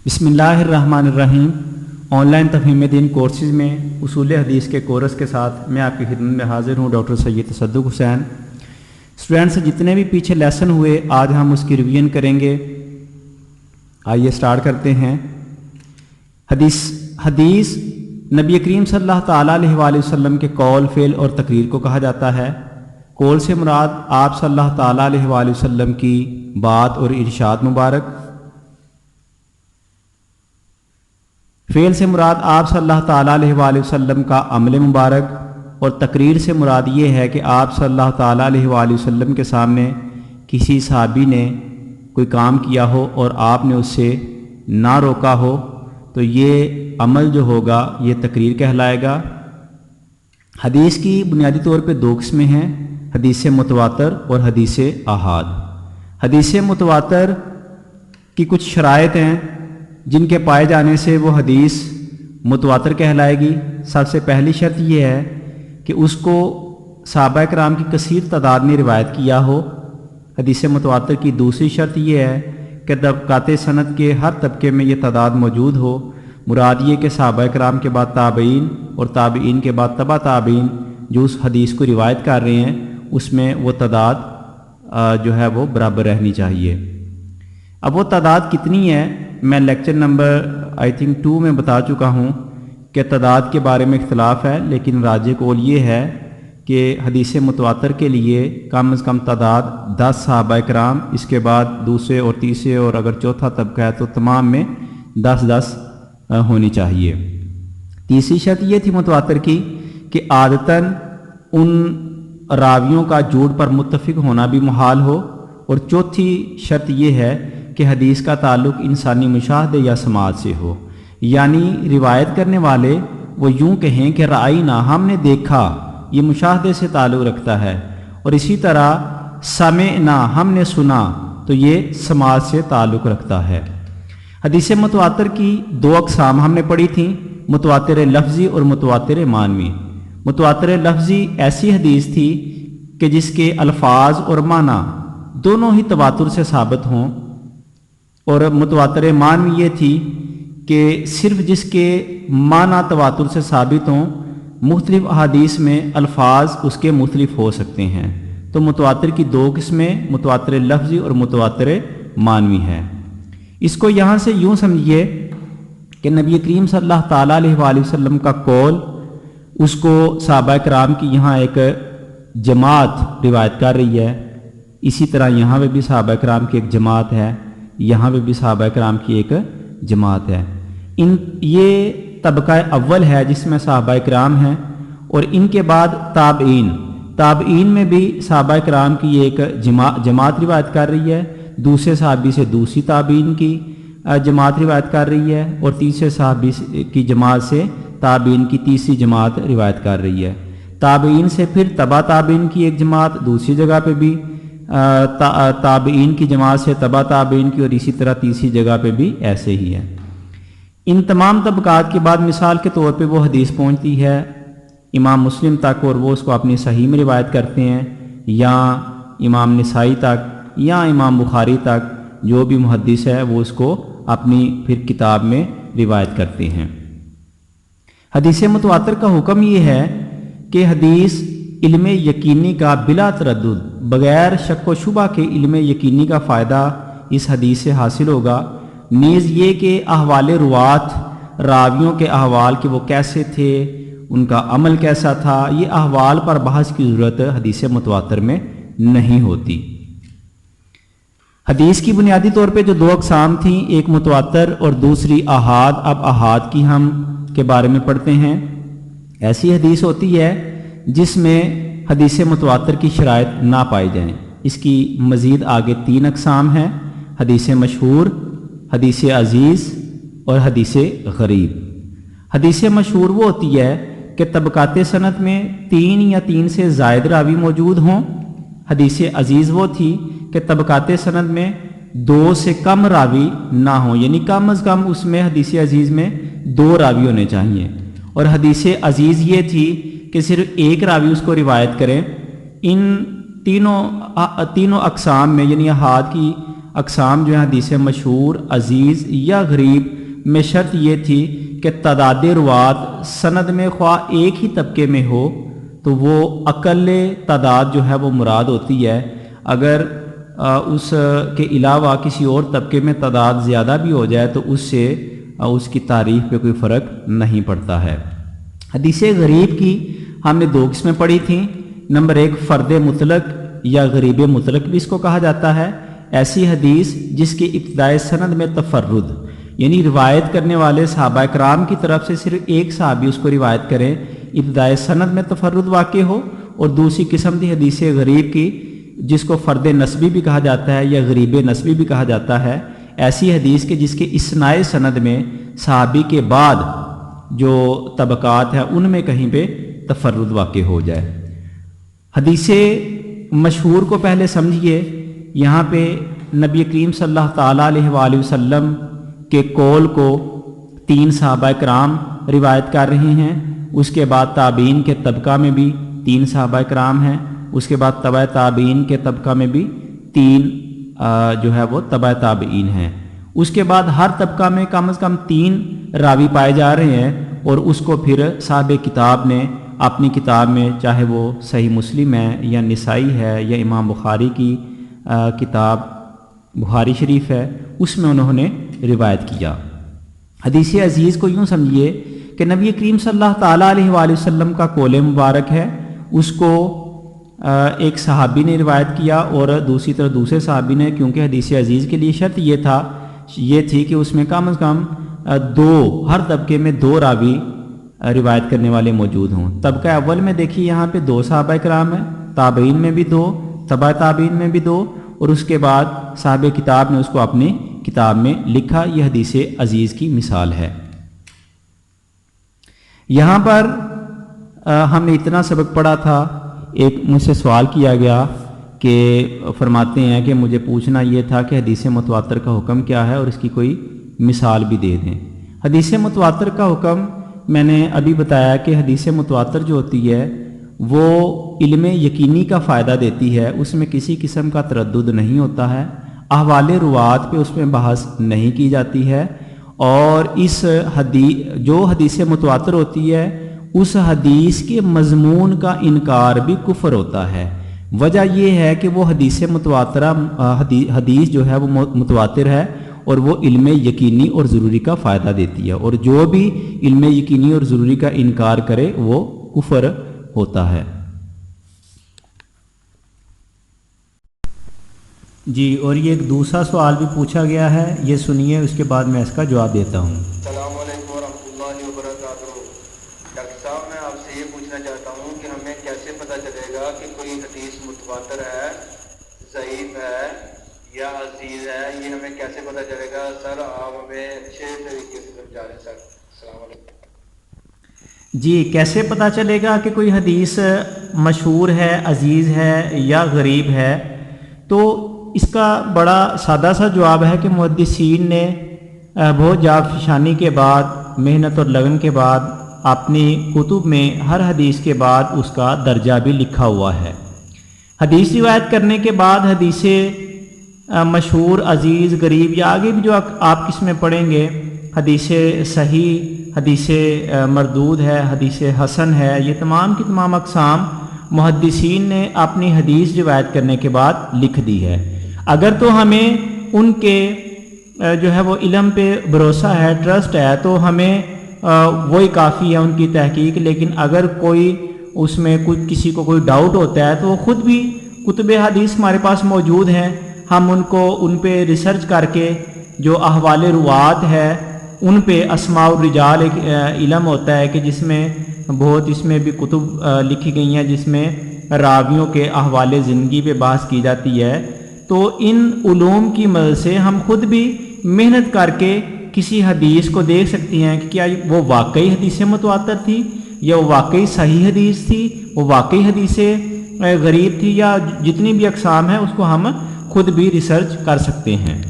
بسم اللہ الرحمن الرحیم۔ آن لائن تفہیم دین کورسز میں اصول حدیث کے کورس کے ساتھ میں آپ کی خدمت میں حاضر ہوں، ڈاکٹر سید تصدق حسین۔ اسٹوڈنٹس، جتنے بھی پیچھے لیسن ہوئے آج ہم اس کی ریویژن کریں گے۔ آئیے سٹارٹ کرتے ہیں۔ حدیث نبی کریم صلی اللہ تعالیٰ علیہ وآلہ وسلم کے قول، فعل اور تقریر کو کہا جاتا ہے۔ قول سے مراد آپ صلی اللہ تعالیٰ علیہ وآلہ وسلم کی بات اور ارشاد مبارک۔ فعل سے مراد آپ صلی اللہ تعالیٰ علیہ وآلہ وسلم کا عمل مبارک، اور تقریر سے مراد یہ ہے کہ آپ صلی اللہ تعالیٰ علیہ وآلہ وسلم کے سامنے کسی صحابی نے کوئی کام کیا ہو اور آپ نے اس سے نہ روکا ہو تو یہ عمل جو ہوگا یہ تقریر کہلائے گا۔ حدیث کی بنیادی طور پہ دو قسمیں ہیں، حدیث متواتر اور حدیث احاد۔ حدیث متواتر کی کچھ شرائط ہیں جن کے پائے جانے سے وہ حدیث متواتر کہلائے گی۔ سب سے پہلی شرط یہ ہے کہ اس کو صحابہ کرام کی کثیر تعداد نے روایت کیا ہو۔ حدیث متواتر کی دوسری شرط یہ ہے کہ طبقات سند کے ہر طبقے میں یہ تعداد موجود ہو۔ مراد یہ کہ صحابہ کرام کے بعد تابعین اور تابعین کے بعد تبع تابعین جو اس حدیث کو روایت کر رہے ہیں اس میں وہ تعداد جو ہے وہ برابر رہنی چاہیے۔ اب وہ تعداد کتنی ہے میں لیکچر نمبر 2 میں بتا چکا ہوں کہ تعداد کے بارے میں اختلاف ہے، لیکن راجح قول یہ ہے کہ حدیث متواتر کے لیے کم از کم تعداد 10 صحابہ کرام، اس کے بعد دوسرے اور تیسرے اور اگر چوتھا طبقہ ہے تو تمام میں 10 ہونی چاہیے۔ تیسری شرط یہ تھی متواتر کی کہ عادتاً ان راویوں کا جھوٹ پر متفق ہونا بھی محال ہو، اور چوتھی شرط یہ ہے کہ حدیث کا تعلق انسانی مشاہدے یا سماعت سے ہو، یعنی روایت کرنے والے وہ یوں کہیں کہ رأینا، ہم نے دیکھا، یہ مشاہدے سے تعلق رکھتا ہے، اور اسی طرح سمعنا، ہم نے سنا، تو یہ سماعت سے تعلق رکھتا ہے۔ حدیث متواتر کی دو اقسام ہم نے پڑھی تھیں، متواتر لفظی اور متواتر معنوی۔ متواتر لفظی ایسی حدیث تھی کہ جس کے الفاظ اور معنی دونوں ہی تواتر سے ثابت ہوں، اور متواتر معنوی یہ تھی کہ صرف جس کے معنی تواتر سے ثابت ہوں، مختلف احادیث میں الفاظ اس کے مختلف ہو سکتے ہیں۔ تو متواتر کی دو قسمیں متواتر لفظی اور متواتر معنوی ہیں۔ اس کو یہاں سے یوں سمجھیے کہ نبی کریم صلی اللہ تعالیٰ علیہ وآلہ وسلم کا قول، اس کو صحابہ کرام کی یہاں ایک جماعت روایت کر رہی ہے، اسی طرح یہاں پہ بھی صحابہ کرام کی ایک جماعت ہے، یہاں پہ بھی صحابہ کرام کی ایک جماعت ہے۔ یہ طبقہ اول ہے جس میں صحابہ کرام ہیں، اور ان کے بعد تابعین میں بھی صحابہ کرام کی ایک جماعت روایت کر رہی ہے، دوسرے صحابی سے دوسری تابعین کی جماعت روایت کر رہی ہے، اور تیسرے صحابی کی جماعت سے تابعین کی تیسری جماعت روایت کر رہی ہے۔ تابعین سے پھر تبع تابعین کی ایک جماعت دوسری جگہ پہ بھی، تابعین کی جماعت سے تبع تابعین کی، اور اسی طرح تیسری جگہ پہ بھی ایسے ہی ہے۔ ان تمام طبقات کے بعد مثال کے طور پہ وہ حدیث پہنچتی ہے امام مسلم تک، اور وہ اس کو اپنی صحیح میں روایت کرتے ہیں، یا امام نسائی تک، یا امام بخاری تک، جو بھی محدث ہے وہ اس کو اپنی پھر کتاب میں روایت کرتے ہیں۔ حدیث متواتر کا حکم یہ ہے کہ حدیث علم یقینی کا بلا تردد، بغیر شک و شبہ کے علم یقینی کا فائدہ اس حدیث سے حاصل ہوگا۔ نیز یہ کہ احوال روات، راویوں کے احوال کہ وہ کیسے تھے، ان کا عمل کیسا تھا، یہ احوال پر بحث کی ضرورت حدیث متواتر میں نہیں ہوتی۔ حدیث کی بنیادی طور پہ جو دو اقسام تھیں، ایک متواتر اور دوسری احاد۔ اب احاد کی ہم کے بارے میں پڑھتے ہیں۔ ایسی حدیث ہوتی ہے جس میں حدیث متواتر کی شرائط نہ پائی جائیں۔ اس کی مزید آگے 3 اقسام ہیں، حدیث مشہور، حدیث عزیز اور حدیث غریب۔ حدیث مشہور وہ ہوتی ہے کہ طبقات سند میں 3 یا 3 سے زائد راوی موجود ہوں۔ حدیث عزیز وہ تھی کہ طبقات سند میں 2 سے کم راوی نہ ہوں، یعنی کم از کم اس میں حدیث عزیز میں 2 راوی ہونے چاہیے۔ اور حدیث عزیز یہ تھی کہ صرف ایک راوی اس کو روایت کریں۔ ان تینوں اقسام میں، یعنی احاد کی اقسام جو ہیں حدیث مشہور، عزیز یا غریب میں شرط یہ تھی کہ تعداد روات سند میں خواہ ایک ہی طبقے میں ہو تو وہ اقل تعداد جو ہے وہ مراد ہوتی ہے. اگر اس کے علاوہ کسی اور طبقے میں تعداد زیادہ بھی ہو جائے تو اس سے اس کی تعریف پہ کوئی فرق نہیں پڑتا ہے. حدیث غریب کی ہم نے دو قسمیں پڑھی تھیں. نمبر ایک فرد مطلق یا غریب مطلق بھی اس کو کہا جاتا ہے. ایسی حدیث جس کی ابتدائے سند میں تفرد یعنی روایت کرنے والے صحابہ کرام کی طرف سے صرف ایک صحابی اس کو روایت کریں، ابتدائے سند میں تفرد واقع ہو. اور دوسری قسم تھی حدیث غریب کی جس کو فرد نسبی بھی کہا جاتا ہے یا غریب نسبی بھی کہا جاتا ہے. ایسی حدیث کے جس کے اسنائے سند میں صحابی کے بعد جو طبقات ہیں ان میں کہیں پہ تفرد واقع ہو جائے. حدیث مشہور کو پہلے سمجھیے. یہاں پہ نبی کریم صلی اللہ تعالیٰ علیہ وآلہ وسلم کے قول کو 3 صحابہ کرام روایت کر رہے ہیں. اس کے بعد تابعین کے طبقہ میں بھی 3 صحابہ کرام ہیں. اس کے بعد تبع تابعین کے طبقہ میں بھی 3 جو ہے وہ تبع تابعین ہیں. اس کے بعد ہر طبقہ میں کم از کم 3 راوی پائے جا رہے ہیں اور اس کو پھر صاحب کتاب نے اپنی کتاب میں چاہے وہ صحیح مسلم ہے یا نسائی ہے یا امام بخاری کی کتاب بخاری شریف ہے اس میں انہوں نے روایت کیا. حدیث عزیز کو یوں سمجھیے کہ نبی کریم صلی اللہ تعالیٰ علیہ وآلہ وسلم کا قول مبارک ہے. اس کو ایک صحابی نے روایت کیا اور دوسری طرف دوسرے صحابی نے. کیونکہ حدیث عزیز کے لیے شرط یہ تھی کہ اس میں کم از کم 2 ہر طبقے میں 2 راوی روایت کرنے والے موجود ہوں. طبقہ اول میں دیکھیے یہاں پہ 2 صحابہ کرام ہیں، تابعین میں بھی 2، تبع تابعین میں بھی 2، اور اس کے بعد صاحب کتاب نے اس کو اپنی کتاب میں لکھا. یہ حدیث عزیز کی مثال ہے. یہاں پر ہم نے اتنا سبق پڑھا تھا. ایک مجھ سے سوال کیا گیا کہ فرماتے ہیں کہ مجھے پوچھنا یہ تھا کہ حدیث متواتر کا حکم کیا ہے اور اس کی کوئی مثال بھی دے دیں. حدیث متواتر کا حکم میں نے ابھی بتایا کہ حدیث متواتر جو ہوتی ہے وہ علم یقینی کا فائدہ دیتی ہے. اس میں کسی قسم کا تردد نہیں ہوتا ہے. احوال روات پہ اس میں بحث نہیں کی جاتی ہے. اور جو حدیث متواتر ہوتی ہے اس حدیث کے مضمون کا انکار بھی کفر ہوتا ہے. وجہ یہ ہے کہ وہ حدیث متواترہ حدیث جو ہے وہ متواتر ہے اور وہ علم یقینی اور ضروری کا فائدہ دیتی ہے. اور جو بھی علم یقینی اور ضروری کا انکار کرے وہ کفر ہوتا ہے. جی اور یہ ایک دوسرا سوال بھی پوچھا گیا ہے، یہ سنیے اس کے بعد میں اس کا جواب دیتا ہوں. السلام علیکم ورحمۃ اللہ وبرکاتہ. ڈاکٹر صاحب میں آپ سے یہ پوچھنا چاہتا ہوں کہ ہمیں کیسے پتہ چلے گا کہ کوئی حدیث متواتر ہے، ضعیف ہے یا عزیز ہے؟ یہ ہمیں کیسے پتہ چلے گا؟ سر آپ ہمیں اچھے طریقے سے سمجھا رہے ہیں سر. السلام علیکم. جی کیسے پتہ چلے گا کہ کوئی حدیث مشہور ہے، عزیز ہے یا غریب ہے؟ تو اس کا بڑا سادہ سا جواب ہے کہ محدثین نے بہت جا فشانی کے بعد، محنت اور لگن کے بعد اپنی کتب میں ہر حدیث کے بعد اس کا درجہ بھی لکھا ہوا ہے. حدیث روایت کرنے کے بعد حدیث مشہور، عزیز، غریب یا آگے بھی جو آپ قسمیں پڑھیں گے، حدیث صحیح، حدیث مردود ہے، حدیث حسن ہے، یہ تمام کی تمام اقسام محدثین نے اپنی حدیث روایت کرنے کے بعد لکھ دی ہے. اگر تو ہمیں ان کے جو ہے وہ علم پہ بھروسہ ہے، ٹرسٹ ہے، تو ہمیں وہی کافی ہے ان کی تحقیق. لیکن اگر کوئی اس میں کسی کو کوئی ڈاؤٹ ہوتا ہے تو وہ خود بھی کتب حدیث ہمارے پاس موجود ہیں. ہم ان پہ ریسرچ کر کے جو احوال روات ہے ان پہ اسماء الرجال ایک علم ہوتا ہے کہ جس میں بہت اس میں بھی کتب لکھی گئی ہیں جس میں راویوں کے احوال زندگی پہ بحث کی جاتی ہے. تو ان علوم کی مدد سے ہم خود بھی محنت کر کے کسی حدیث کو دیکھ سکتے ہیں کہ کیا وہ واقعی حدیث متواتر تھی یا وہ واقعی صحیح حدیث تھی، وہ واقعی حدیث غریب تھی، یا جتنی بھی اقسام ہیں اس کو ہم خود بھی ریسرچ کر سکتے ہیں.